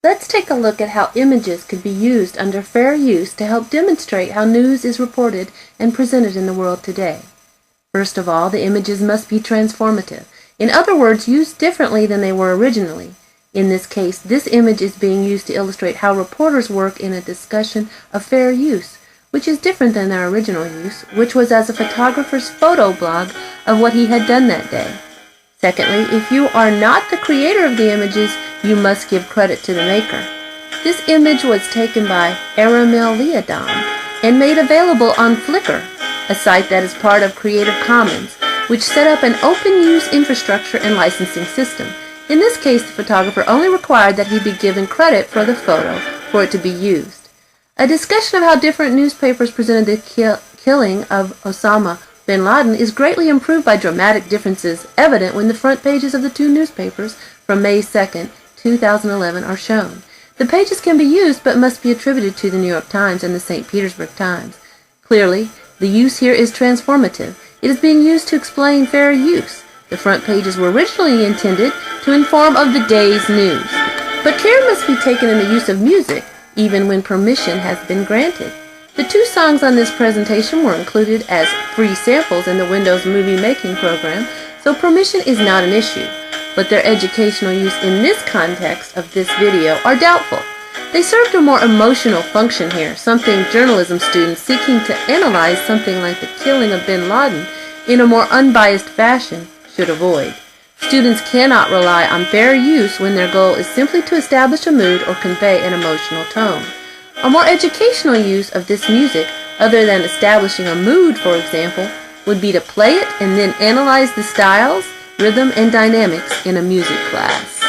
Let's take a look at how images could be used under fair use to help demonstrate how news is reported and presented in the world today. First of all, the images must be transformative. In other words, used differently than they were originally. In this case, this image is being used to illustrate how reporters work in a discussion of fair use, which is different than their original use, which was as a photographer's photo blog of what he had done that day. Secondly, if you are not the creator of the images, you must give credit to the maker. This image was taken by Aramil Liadon and made available on Flickr, a site that is part of Creative Commons, which set up an open-use infrastructure and licensing system. In this case, the photographer only required that he be given credit for the photo for it to be used. A discussion of how different newspapers presented the killing of Osama bin Laden is greatly improved by dramatic differences evident when the front pages of the two newspapers from May 2, 2011 are shown. The pages can be used but must be attributed to the New York Times and the St. Petersburg Times. Clearly, the use here is transformative. It is being used to explain fair use. The front pages were originally intended to inform of the day's news. But care must be taken in the use of music, even when permission has been granted. The two songs on this presentation were included as free samples in the Windows Movie Making program, so permission is not an issue. But their educational use in this context of this video are doubtful. They served a more emotional function here, something journalism students seeking to analyze something like the killing of bin Laden in a more unbiased fashion should avoid. Students cannot rely on fair use when their goal is simply to establish a mood or convey an emotional tone. A more educational use of this music, other than establishing a mood, for example, would be to play it and then analyze the styles, rhythm, and dynamics in a music class.